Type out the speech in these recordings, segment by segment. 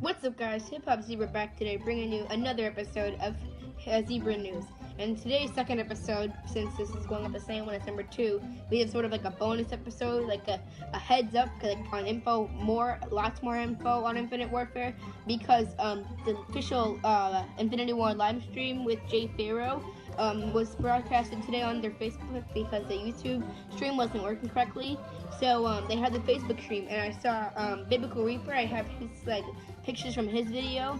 What's up, guys? Hip Hop Zebra back today, bringing you another episode of Zebra News. And today's second episode, since this is going up the same one as number 2, we have sort of like a bonus episode, like a heads up, like on info, lots more info on Infinite Warfare, because the official Infinity War Livestream with Jay Farrow was broadcasted today on their Facebook because the YouTube stream wasn't working correctly. So they had the Facebook stream, and I saw Biblical Reaper. I have his pictures from his video.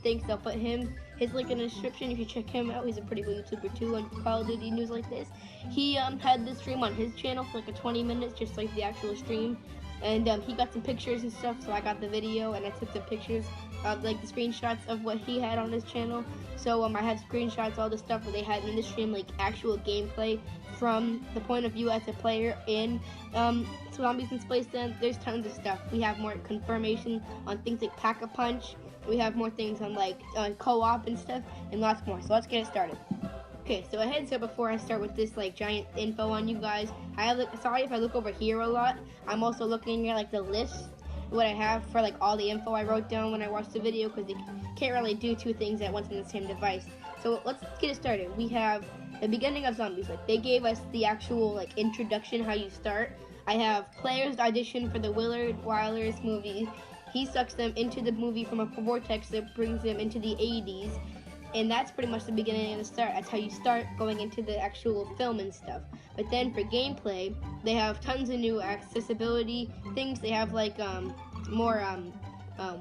Thanks, I'll put his link in the description. You can check him out. He's a pretty good YouTuber too on Call of Duty news like this. He had this stream on his channel for like 20 minutes, just like the actual stream. And he got some pictures and stuff, so I got the video and I took some pictures of like the screenshots of what he had on his channel. So I have screenshots, all the stuff that they had in the stream, like actual gameplay from the point of view as a player in Zombies in Space. Then there's tons of stuff. We have more confirmation on things like Pack-a-Punch. We have more things on like co-op and stuff, and lots more. So let's get it started. Okay, so a heads up before I start with this like giant info on you guys. Sorry if I look over here a lot. I'm also looking at like the list, what I have for like all the info I wrote down when I watched the video, because you can't really do two things at once on the same device. So let's get it started. We have the beginning of Zombies. Like they gave us the actual like introduction, how you start. I have players audition for the Willard Wyler's movie. He sucks them into the movie from a vortex that brings them into the 80s. And that's pretty much the beginning and the start. That's how you start going into the actual film and stuff. But then for gameplay, they have tons of new accessibility things. They have like more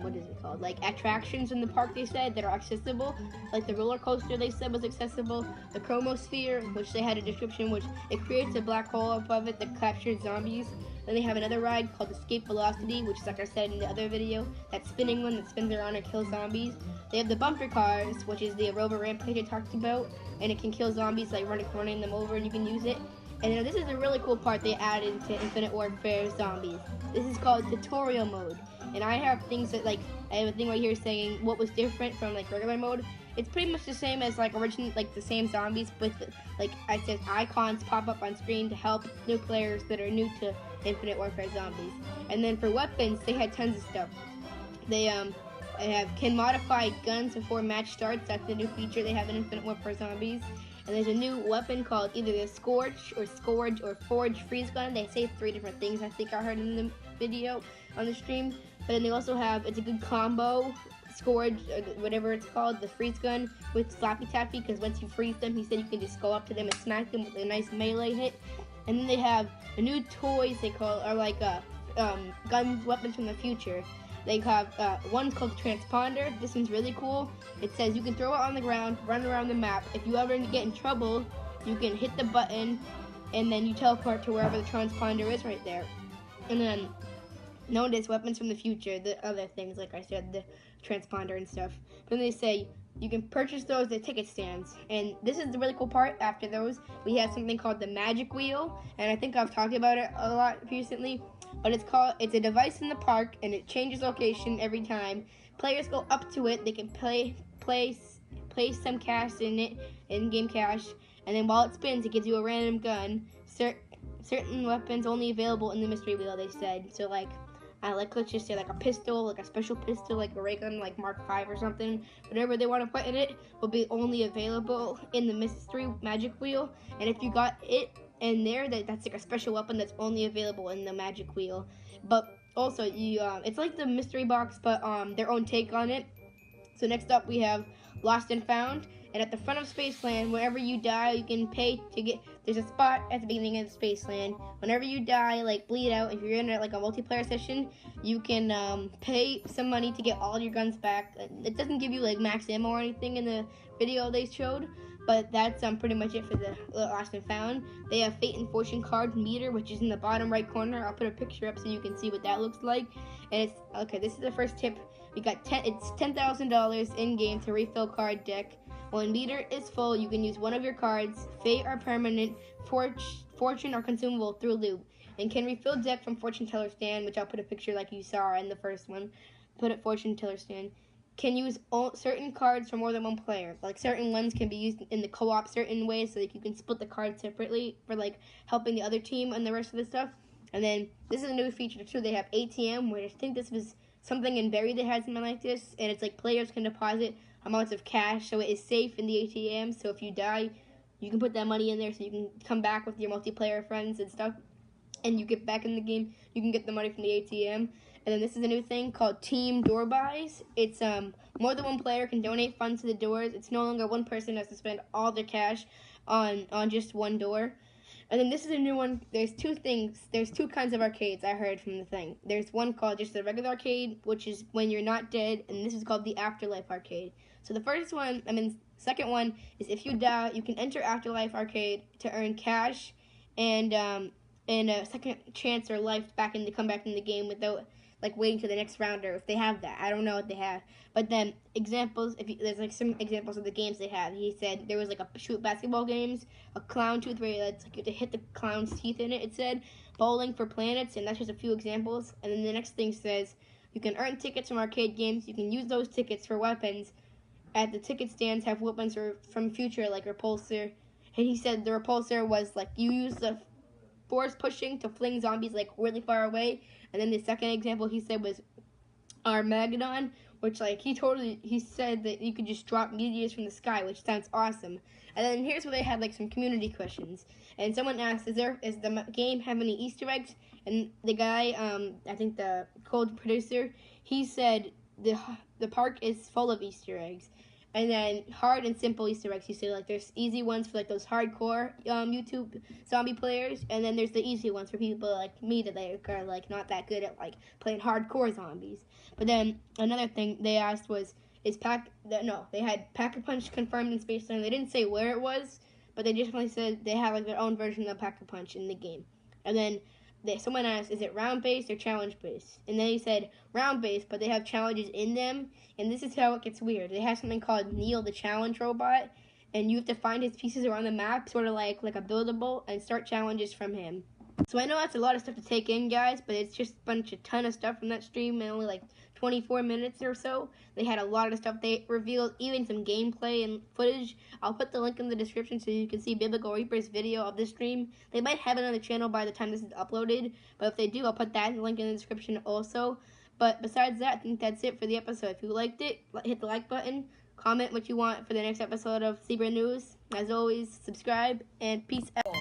what is it called? Like attractions in the park, they said, that are accessible. Like the roller coaster, they said, was accessible. The chromosphere, which they had a description, which it creates a black hole above it that captures zombies. Then they have another ride called Escape Velocity, which is, like I said in the other video, that spinning one that spins around and kills zombies. They have the bumper cars, which is the Rover Rampage I talked about, and it can kill zombies, like running them over, and you can use it. And this is a really cool part they added to Infinite Warfare Zombies. This is called tutorial mode. And I have things that, like, I have a thing right here saying what was different from, like, regular mode. It's pretty much the same as, like, the same zombies, with, like, I said, icons pop up on screen to help new players that are new to Infinite Warfare Zombies. And then for weapons, they had tons of stuff. They can modify guns before match starts. That's the new feature they have in Infinite Warfare Zombies. And there's a new weapon called either the Scorch or Forge Freeze Gun. They say 3 different things, I think I heard in the video on the stream. But then they also have, it's a good combo, Scourge, or whatever it's called, the freeze gun with Slappy Tappy, because once you freeze them, he said you can just go up to them and smack them with a nice melee hit. And then they have the new toys they call, are like guns, weapons from the future. They have, one's called Transponder. This one's really cool. It says you can throw it on the ground, run around the map. If you ever get in trouble, you can hit the button, and then you teleport to wherever the transponder is right there. And then, known as weapons from the future, the other things, like I said, the transponder and stuff. Then they say you can purchase those at ticket stands. And this is the really cool part. After those, we have something called the Magic Wheel, and I think I've talked about it a lot recently. But it's a device in the park, and it changes location every time. Players go up to it. They can place some cash in it, in-game cash, and then while it spins, it gives you a random gun. Certain weapons only available in the mystery wheel, they said. So like let's just say like a pistol, like a special pistol, like a ray gun, like Mark 5 or something. Whatever they want to put in it will be only available in the mystery magic wheel. And if you got it in there, that's like a special weapon that's only available in the magic wheel. But also, it's like the mystery box, but their own take on it. So next up, we have Lost and Found. And at the front of Spaceland, whenever you die, you can pay to get. There's a spot at the beginning of Spaceland. Whenever you die, like bleed out, if you're in like a multiplayer session, you can pay some money to get all your guns back. It doesn't give you like max ammo or anything in the video they showed, but that's pretty much it for the Lost and Found. They have Fate and Fortune card meter, which is in the bottom right corner. I'll put a picture up so you can see what that looks like. And it's okay. This is the first tip. We got it's $10,000 in game to refill card deck. When meter is full, you can use one of your cards, Fate or Permanent, Fortune or Consumable through loop, and can refill deck from Fortune Teller Stand, which I'll put a picture like you saw in the first one. Put it Fortune Teller Stand. Can use certain cards for more than one player. Like certain ones can be used in the co-op certain ways, so like you can split the cards separately for like helping the other team and the rest of the stuff. And then this is a new feature too. They have ATM, where I think this was something in Berry that has something like this, and it's like players can deposit amounts of cash, so it is safe in the ATM. So if you die, you can put that money in there, so you can come back with your multiplayer friends and stuff, and you get back in the game. You can get the money from the ATM. And then this is a new thing called Team Door Buys. It's more than one player can donate funds to the doors. It's no longer one person has to spend all their cash on just one door. And then this is a new one. There's two things. There's two kinds of arcades I heard from the thing. There's one called just the regular arcade, which is when you're not dead, and this is called the Afterlife arcade. So the second one is if you die, you can enter Afterlife arcade to earn cash and a second chance or life to come back in the game without like waiting to the next round, or if they have that. I don't know what they have. But then examples, there's like some examples of the games they have. He said there was like a shoot basketball games, a clown tooth where it's like you have to hit the clown's teeth in it. It said bowling for planets, and that's just a few examples. And then the next thing says you can earn tickets from arcade games. You can use those tickets for weapons. At the ticket stands have weapons from future like repulsor. And he said the repulsor was like you use the force pushing to fling zombies like really far away. And then the second example he said was Armageddon, which like he said that you could just drop meteors from the sky, which sounds awesome. And then here's where they had like some community questions. And someone asked, "Is the game have any Easter eggs?" And the guy, I think the cold producer, he said the park is full of Easter eggs. And then hard and simple Easter eggs. You say like there's easy ones for like those hardcore YouTube zombie players, and then there's the easy ones for people like me that are like not that good at like playing hardcore zombies. But then another thing they asked was they had Pack-a-Punch confirmed in Spaceland. They didn't say where it was, but they definitely said they have like their own version of Pack-a-Punch in the game. And then someone asked, is it round-based or challenge-based? And then he said round-based, but they have challenges in them. And this is how it gets weird. They have something called Neil the Challenge Robot, and you have to find his pieces around the map, sort of like a buildable, and start challenges from him. So I know that's a lot of stuff to take in, guys, but it's just a ton of stuff from that stream in only like 24 minutes or so. They had a lot of stuff they revealed, even some gameplay and footage. I'll put the link in the description so you can see Biblical Reaper's video of this stream. They might have it on the channel by the time this is uploaded, but if they do, I'll put that link in the description also. But besides that, I think that's it for the episode. If you liked it, hit the like button, comment what you want for the next episode of Zebra News. As always, subscribe, and peace out.